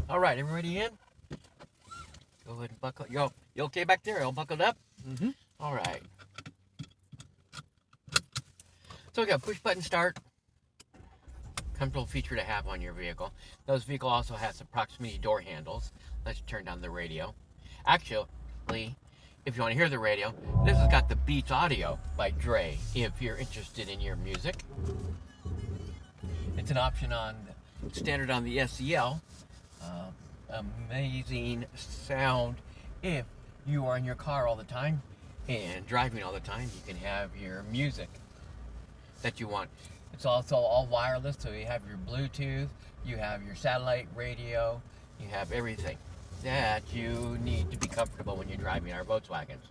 All right, everybody in? Go ahead and buckle. You okay back there? All buckled up? Mm-hmm. All right. So we got push button start. Comfortable feature to have on your vehicle. This vehicle also has some proximity door handles. Let's turn down the radio. Actually, if you want to hear the radio, this has got the Beats Audio by Dre. If you're interested in your music, it's an option on standard on the SEL. Amazing sound if you are in your car all the time and driving all the time. You can have your music that you want. It's also all wireless, so you have your Bluetooth, you have your satellite radio, you have everything that you need to be comfortable when you're driving our Volkswagens.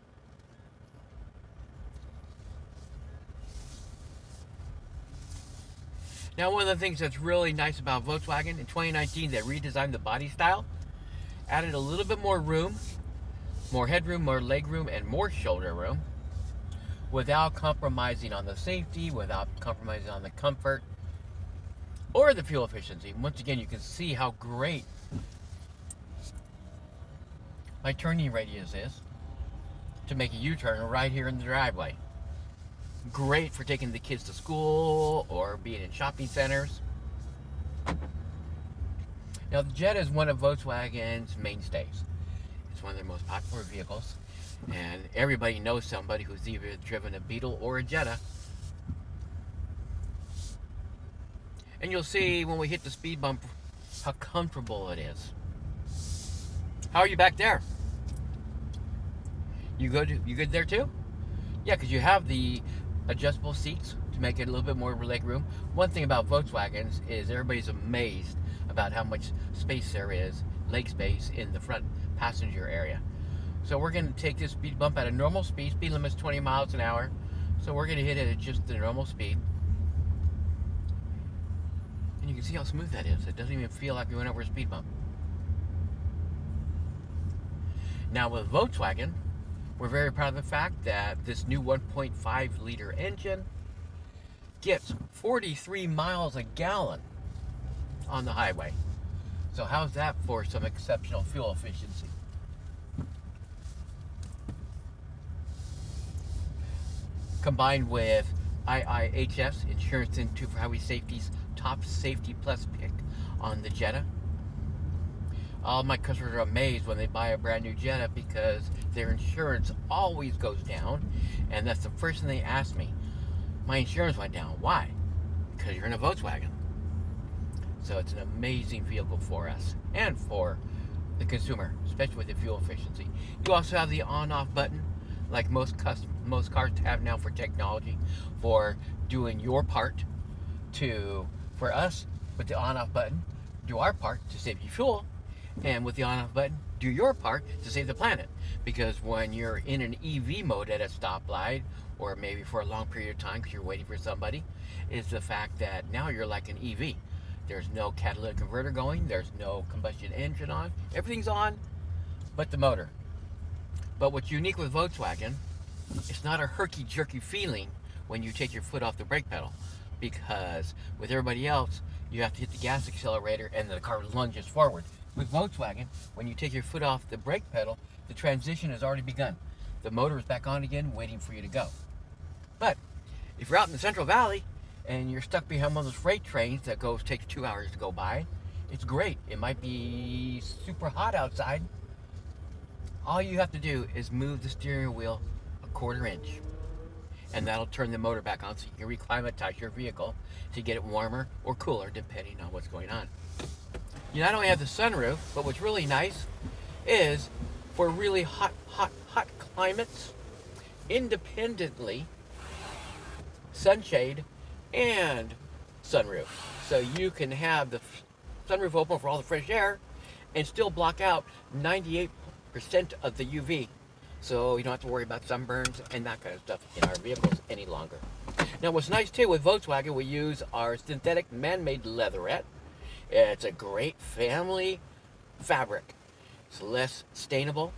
Now, one of the things that's really nice about Volkswagen, in 2019 they redesigned the body style, added a little bit more room, more headroom, more leg room, and more shoulder room, without compromising on the safety, without compromising on the comfort or the fuel efficiency. Once again, you can see how great my turning radius is to make a U-turn right here in the driveway. Great for taking the kids to school or being in shopping centers. Now, the Jetta is one of Volkswagen's mainstays. It's one of their most popular vehicles, and everybody knows somebody who's either driven a Beetle or a Jetta. And you'll see when we hit the speed bump how comfortable it is. How are you back there? You good? You good there too? Yeah, because you have the adjustable seats to make it a little bit more leg room. One thing about Volkswagens is everybody's amazed about how much space there is, leg space, in the front passenger area. So we're going to take this speed bump at a normal speed. Speed limit is 20 miles an hour. So we're going to hit it at just the normal speed. And you can see how smooth that is. It doesn't even feel like we went over a speed bump. Now with Volkswagen, we're very proud of the fact that this new 1.5 liter engine gets 43 miles a gallon on the highway. So how's that for some exceptional fuel efficiency? Combined with IIHS, Insurance Institute for Highway Safety's top safety plus pick on the Jetta. All my customers are amazed when they buy a brand new Jetta because their insurance always goes down, and that's the first thing they ask me. My insurance went down. Why? Because you're in a Volkswagen. So it's an amazing vehicle for us and for the consumer, especially with the fuel efficiency. You also have the on-off button, like most cars have now for technology, for doing your part for us, with the on-off button, do our part to save you fuel, and with the on-off button, do your part to save the planet. Because when you're in an EV mode at a stoplight, or maybe for a long period of time because you're waiting for somebody, is the fact that now you're like an EV. There's no catalytic converter going, there's no combustion engine on, everything's on but the motor. But what's unique with Volkswagen, it's not a herky-jerky feeling when you take your foot off the brake pedal, because with everybody else, you have to hit the gas accelerator and the car lunges forward. With Volkswagen, when you take your foot off the brake pedal, the transition has already begun. The motor is back on again, waiting for you to go. But if you're out in the Central Valley and you're stuck behind one of those freight trains that takes 2 hours to go by, it's great. It might be super hot outside. All you have to do is move the steering wheel a quarter inch, and that'll turn the motor back on so you can reclimatize your vehicle to get it warmer or cooler depending on what's going on. You not only have the sunroof, but what's really nice is for really hot climates, independently, sunshade and sunroof. So you can have the sunroof open for all the fresh air and still block out 98% of the UV. So you don't have to worry about sunburns and that kind of stuff in our vehicles any longer. Now what's nice too with Volkswagen, we use our synthetic man-made leatherette. It's a great family fabric. It's less stainable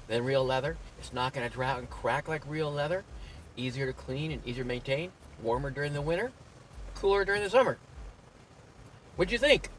than real leather. It's not going to dry out and crack like real leather. Easier to clean and easier to maintain. Warmer during the winter, cooler during the summer. What'd you think?